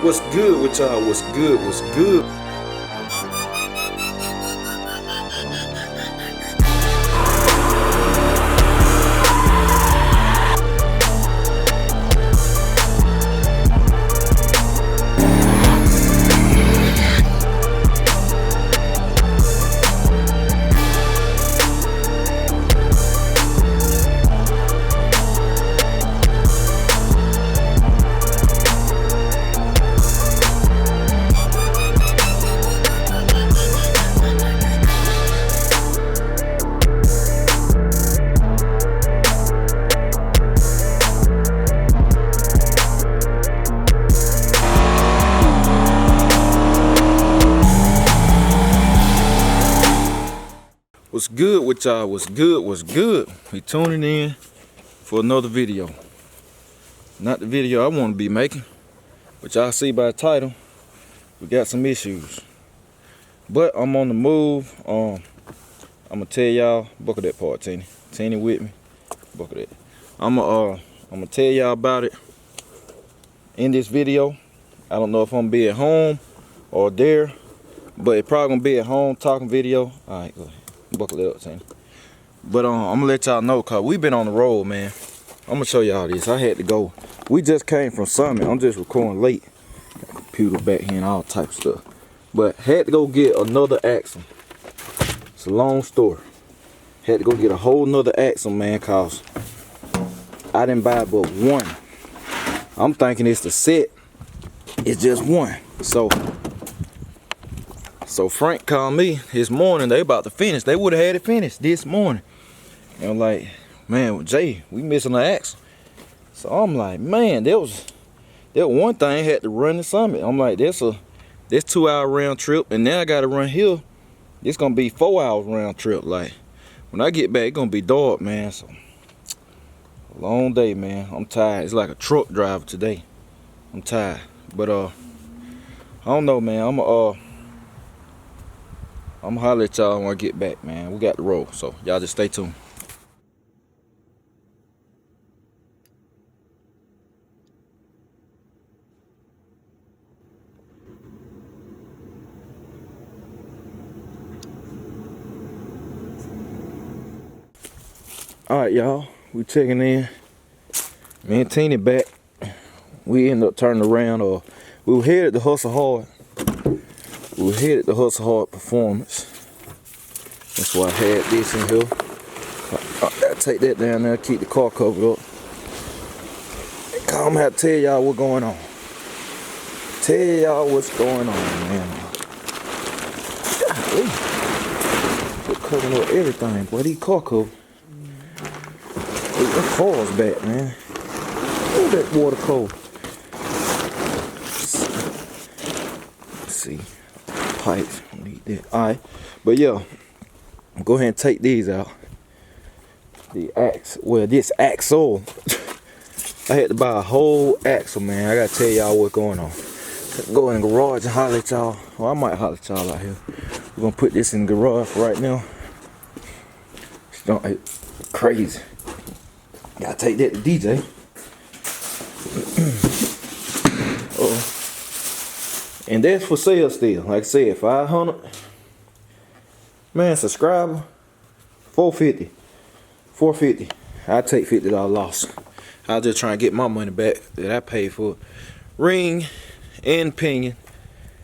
What's good with y'all? What's good? What's good? What's good with y'all? What's good? What's good? We tuning in for another video. Not the video I want to be making, but y'all see by the title, we got some issues. But I'm on the move. I'm gonna tell y'all, buckle that part, Teeny. Teeny with me, buckle that. I'm gonna tell y'all about it in this video. I don't know if I'm gonna be at home or there, but it probably gonna be at home talking video. All right, go ahead. Buckle it up, Teeny. But I'm gonna let y'all know, cause we been on the road, man. I'm gonna show y'all this. I had to go. We just came from Summit. I'm just recording late. Got computer back here and all type of stuff. But had to go get another axle. It's a long story. Had to go get a whole nother axle, man, cause I didn't buy but one. I'm thinking it's the set. It's just one. So Frank called me this morning. They about to finish. They would have had it finished this morning. And I'm like, man, Jay, we missing an axle. So I'm like, man, there was one thing had to run the Summit. I'm like, that's 2 hour round trip, and now I gotta run here. It's gonna be 4 hours round trip. Like, when I get back, it's gonna be dark, man. So a long day, man. I'm tired. It's like a truck driver today. I'm tired. But I don't know, man. I'm gonna holler at y'all when I get back, man. We got the roll, so y'all just stay tuned. All right, y'all, we checking in. Me and Teeny back. We ended up turning around, or we were headed to Hustle Hard. We were headed to Hustle Hard Performance. That's why I had this in here. I gotta take that down there, keep the car covered up. I'm gonna have to tell y'all what's going on. Tell y'all what's going on, man. Golly. We're covering up everything, boy. These car covers. The car's back, man. Look at that water cold. Let's see. Pipes. Need that. Alright. But yeah. Go ahead and take these out. This axle. I had to buy a whole axle, man. I gotta tell y'all what's going on. Go in the garage and holler at y'all. Well, I might holler at y'all out here. We're gonna put this in the garage for right now. It's crazy. Gotta take that to DJ. And that's for sale still. Like I said, 500. Man, subscriber, 450. 450. I take $50 loss. I was just trying to get my money back that I paid for. Ring and pinion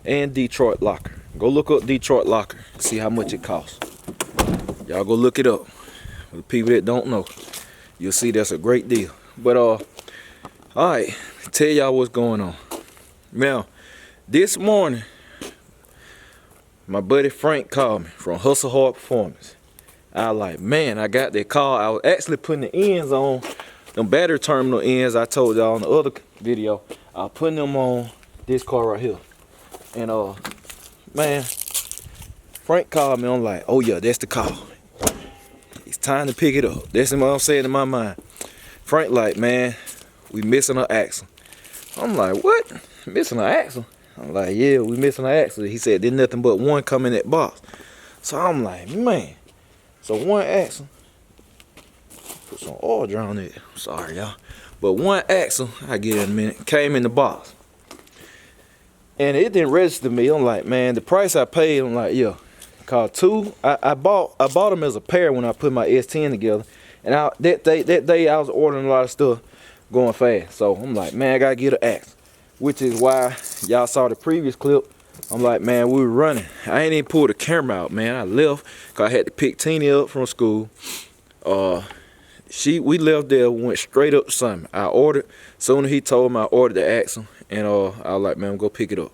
and Detroit locker. Go look up Detroit locker. See how much it costs. Y'all go look it up. For the people that don't know, you'll see that's a great deal. But alright, tell y'all what's going on. Now, this morning, my buddy Frank called me from Hustle Hard Performance. I was like, man, I got that call. I was actually putting the ends on, them battery terminal ends I told y'all in the other video. I was putting them on this car right here. And man, Frank called me. I'm like, oh yeah, that's the call. It's time to pick it up. That's what I'm saying in my mind. Frank like, man, we missing an axle. I'm like, what? Missing an axle? I'm like, yeah, we missing an axle. He said, there's nothing but one coming in that box. So I'm like, man. So one axle. Put some oil down it. Sorry, y'all. But one axle, I get it in a minute, came in the box. And it didn't register to me. I'm like, man, the price I paid, I'm like, yeah. Called two. I bought them as a pair when I put my S10 together. And that day I was ordering a lot of stuff going fast. So I'm like, man, I gotta get an axe. Which is why y'all saw the previous clip. I'm like, man, we were running. I ain't even pulled the camera out, man. I left because I had to pick Teeny up from school. We left there, went straight up to Summit. I ordered. Soon as he told me, I ordered the axle, and I was like, man, go pick it up.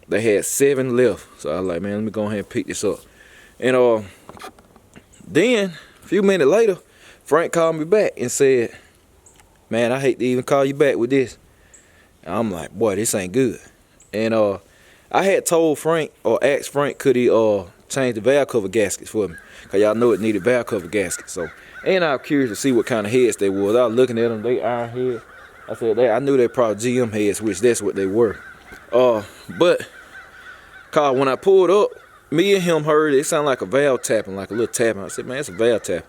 They had 7 left, so I was like, man, let me go ahead and pick this up. And then a few minutes later, Frank called me back and said, man, I hate to even call you back with this. And I'm like, boy, this ain't good. And I had told Frank, or asked Frank, could he change the valve cover gaskets for me? Cause y'all know it needed valve cover gaskets. So, and I was curious to see what kind of heads they was. I was looking at them, they iron heads. I said, I knew they probably GM heads, which that's what they were. But cause when I pulled up, me and him heard it sounded like a valve tapping, like a little tapping. I said, man, it's a valve tap.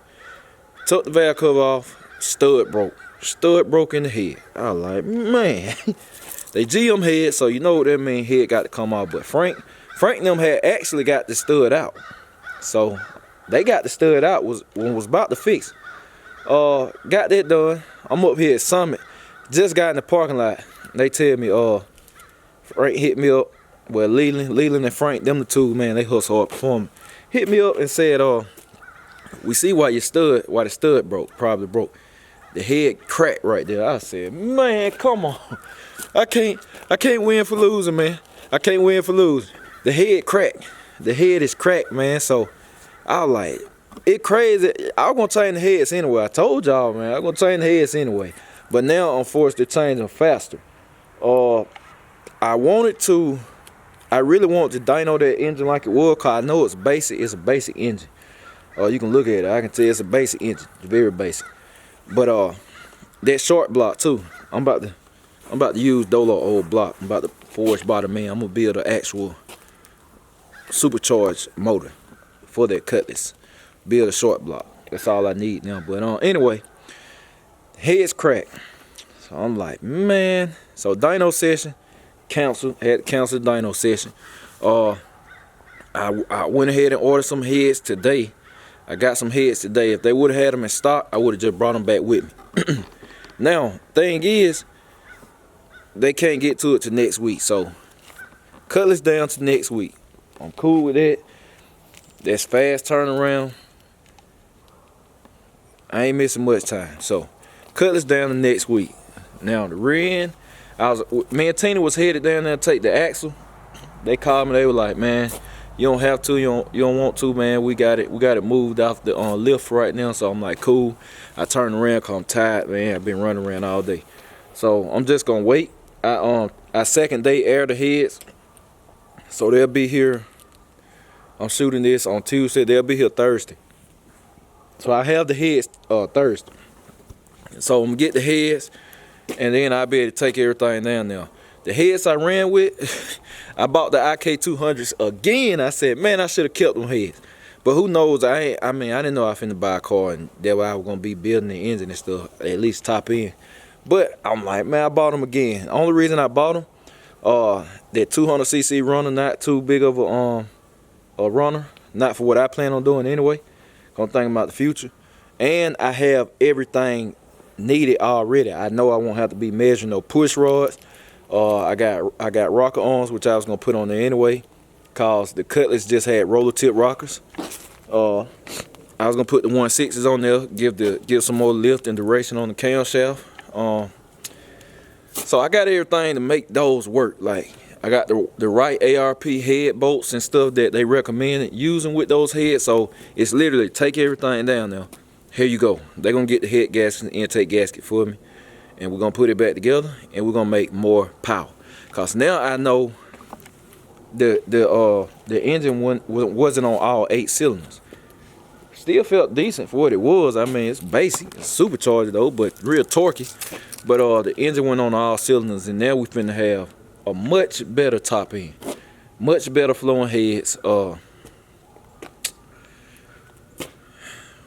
Took the valve cover off, stud broke. Stud broke in the head. I was like, man, they GM head, so you know what that mean, head got to come off. But Frank and them had actually got the stud out. So they got the stud out was about to fix. Got that done. I'm up here at Summit. Just got in the parking lot. They tell me, Frank hit me up. Well, Leland and Frank, them the two, man, they hustle hard performing. Hit me up and said, we see why the stud broke, probably broke. The head cracked right there. I said, man, come on. I can't win for losing, man. I can't win for losing. The head cracked. The head is cracked, man. So I was like, it crazy. I was gonna change the heads anyway. I told y'all, man, I was gonna change the heads anyway. But now I'm forced to change them faster. I really want to dyno that engine like it was, cause I know it's basic. It's a basic engine. You can look at it. I can tell it's a basic engine. It's very basic. But that short block too. I'm about to use Dolo old block. I'm about to forge bottom man. I'm gonna build an actual supercharged motor for that Cutlass. Build a short block. That's all I need now. But anyway, head's cracked. So I'm like, man. So dyno session. Had to cancel the dyno session. I went ahead and ordered some heads today. I got some heads today. If they would have had them in stock, I would have just brought them back with me. Now, thing is, they can't get to it till next week. So, Cutlass down to next week. I'm cool with that. That's fast turnaround. I ain't missing much time. So, Cutlass down to next week. Now, the rear end, me and Tina was headed down there to take the axle. They called me. They were like, man, you don't have to. You don't want to, man. We got it moved off the lift right now. So I'm like, cool. I turned around because I'm tired, man. I've been running around all day. So I'm just gonna wait. I second day air the heads. So they'll be here. I'm shooting this on Tuesday. They'll be here Thursday. So I have the heads Thursday. So I'm gonna get the heads, and then I'll be able to take everything down there. The heads I ran with, I bought the IK200s again. I said, man, I should have kept them heads. But who knows? I didn't know I was finna buy a car, and that way I was gonna be building the engine and stuff, at least top end. But I'm like, man, I bought them again. The only reason I bought them, that 200cc runner, not too big of a runner, not for what I plan on doing anyway. Gonna think about the future, and I have everything needed already. I know I won't have to be measuring no push rods. I got rocker arms, which I was gonna put on there anyway, cause the Cutlass just had roller tip rockers. I was gonna put the 1.6s on there, give some more lift and duration on the camshaft. So I got everything to make those work. Like I got the right ARP head bolts and stuff that they recommend using with those heads. So it's literally take everything down now. Here you go. They're gonna get the head gasket and intake gasket for me, and we're gonna put it back together, and we're gonna make more power. Cause now I know the engine wasn't on all 8 cylinders. Still felt decent for what it was. I mean, it's basic, it's supercharged though, but real torquey. But the engine went on all cylinders, and now we finna have a much better top end, much better flowing heads. We're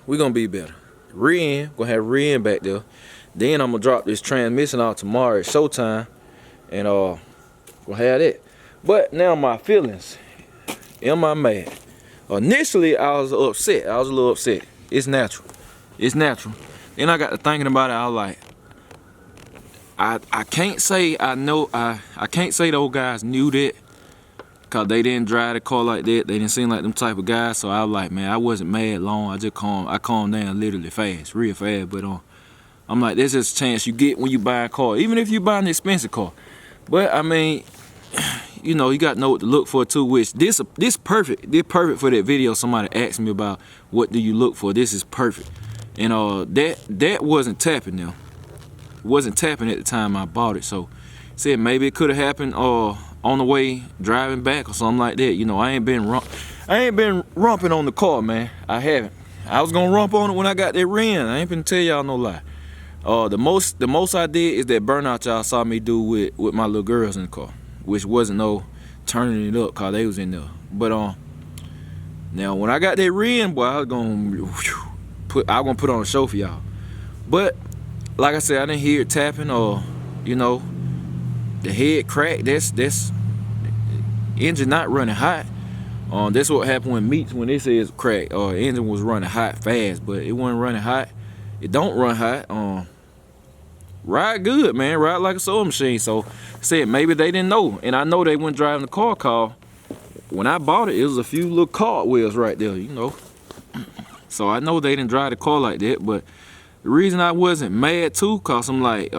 gonna be better. Rear end, gonna have rear end back there. Then I'm gonna drop this transmission out tomorrow at showtime, and gonna have that. But now my feelings, am I mad? Initially, I was upset. I was a little upset. It's natural. It's natural. Then I got to thinking about it. I was like, I can't say I know. I can't say those guys knew that, cause they didn't drive the car like that. They didn't seem like them type of guys. So I was like, man, I wasn't mad long. I calmed down literally fast, real fast. But I'm like, there's just a chance you get when you buy a car, even if you buy an expensive car. But I mean, you know, you got to know what to look for too. Which this perfect. This perfect for that video. Somebody asked me about what do you look for. This is perfect. And that wasn't tapping now. It wasn't tapping at the time I bought it. So said maybe it could have happened on the way driving back or something like that. You know, I ain't been rumping on the car, man. I haven't. I was gonna rump on it when I got that rim. I ain't gonna tell y'all no lie. The most I did is that burnout y'all saw me do with my little girls in the car, which wasn't no turning it up cause they was in there. But now when I got that rim, boy, I was gonna put on a show for y'all. But like I said, I didn't hear it tapping or, you know, the head crack. That's the engine not running hot. That's what happened when it says crack. Engine was running hot fast, but it wasn't running hot. It don't run hot. Ride good, man. Ride like a sewing machine. So said maybe they didn't know, and I know they went driving the car. Call when I bought it, it was a few little cartwheels right there, you know. So I know they didn't drive the car like that. But the reason I wasn't mad too, cause I'm like,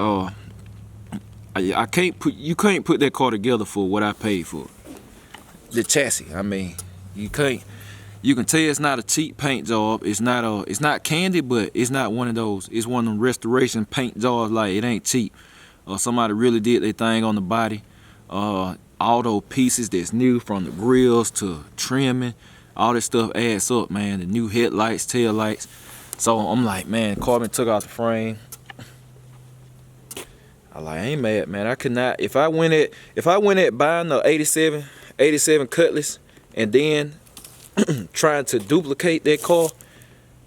you can't put that car together for what I paid for. The chassis, I mean, you can't. You can tell it's not a cheap paint job. It's not candy, but it's not one of those. It's one of them restoration paint jobs. Like, it ain't cheap. Somebody really did their thing on the body. All those pieces that's new, from the grills to trimming, all this stuff adds up, man. The new headlights, tail lights. So I'm like, man, Carbon took out the frame. I ain't mad, man. I could not. If I went at buying the 87 Cutlass and then trying to duplicate that car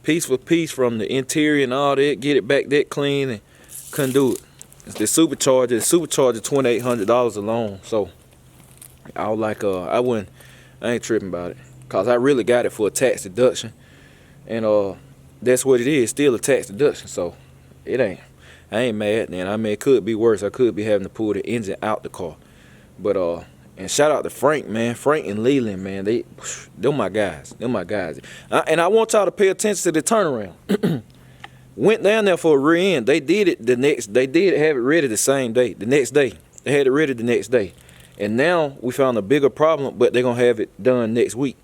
piece for piece from the interior and all that, get it back that clean, and couldn't do it. It's the supercharger. The supercharger $2,800 alone. So I was like, I ain't tripping about it, cause I really got it for a tax deduction, and that's what it is. Still a tax deduction. So it ain't. I ain't mad, man. I mean, it could be worse. I could be having to pull the engine out the car. But and shout out to Frank, man. Frank and Leland, man. They're my guys. They're my guys. And I want y'all to pay attention to the turnaround. Went down there for a rear end. They did it they did have it ready the same day. The next day. They had it ready the next day. And now we found a bigger problem, but they're gonna have it done next week.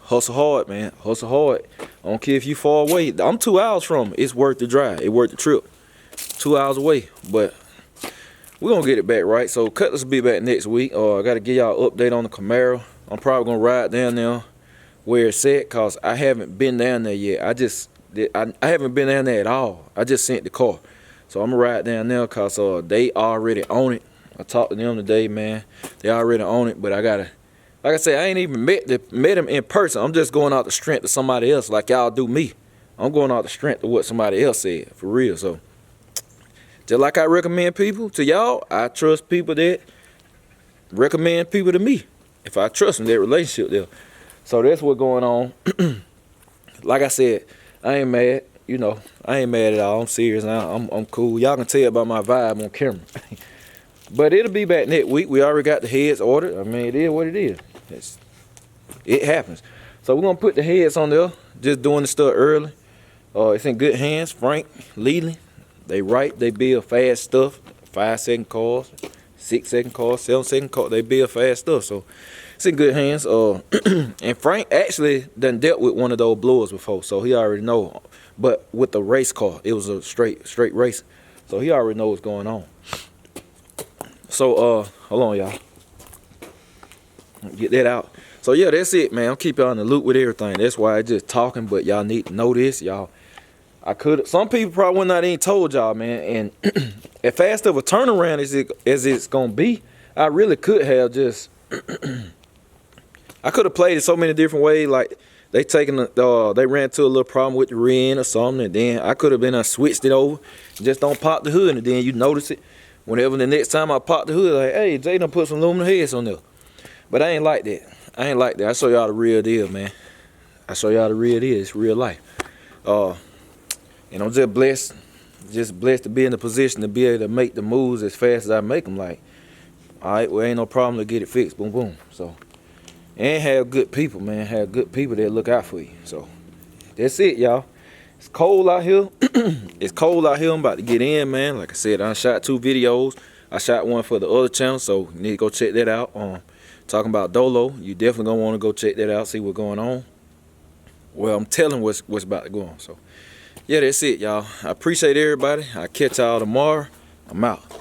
Hustle hard, man. Hustle hard. I don't care if you far away. I'm 2 hours from it. It's worth the drive. It's worth the trip. 2 hours away. But we're gonna get it back right. So Cutlass will be back next week. I gotta give y'all an update on the Camaro. I'm probably gonna ride down there where it's at, cause I haven't been down there yet. I haven't been down there at all. I just sent the car. So I'm gonna ride down there, cause they already own it. I talked to them today, man. They already own it, but I gotta, like I said, I ain't even met them in person. I'm just going out the strength of somebody else, like y'all do me. I'm going out the strength of what somebody else said, for real. So just like I recommend people to y'all, I trust people that recommend people to me. If I trust them, that relationship there. So that's what's going on. Like I said, I ain't mad. You know, I ain't mad at all. I'm serious. I'm cool. Y'all can tell by my vibe on camera. But it'll be back next week. We already got the heads ordered. I mean, it is what it is. It happens. So we're going to put the heads on there. Just doing the stuff early. It's in good hands. Frank, Leland. They build fast stuff. 5-second cars, 6-second cars, 7-second cars. They build fast stuff. So it's in good hands. And Frank actually done dealt with one of those blowers before. So he already know. But with the race car, it was a straight race. So he already know what's going on. So, hold on, y'all. Get that out. So, yeah, that's it, man. I'll keep y'all in the loop with everything. That's why I just talking, but y'all need to know this, y'all. Some people probably would not even told y'all, man. And as fast of a turnaround as it's going to be, I really could have just, I could have played it so many different ways. Like, they ran into a little problem with the rear end or something, and then I could have been switched it over, just don't pop the hood, and then you notice it. Whenever the next time I pop the hood, like, hey, Jay done put some aluminum heads on there. But I ain't like that. I ain't like that. I show y'all the real deal, man. I show y'all the real deal. It's real life. And I'm just blessed to be in the position to be able to make the moves as fast as I make them. Like, all right, well, ain't no problem to get it fixed. Boom, boom. So, and have good people, man. Have good people that look out for you. So, that's it, y'all. It's cold out here. It's cold out here. I'm about to get in, man. Like I said, I shot 2 videos. I shot one for the other channel, so you need to go check that out. Talking about Dolo, you definitely gonna want to go check that out, see what's going on. Well, I'm telling what's about to go on. So, yeah, that's it, y'all. I appreciate everybody. I'll catch y'all tomorrow. I'm out.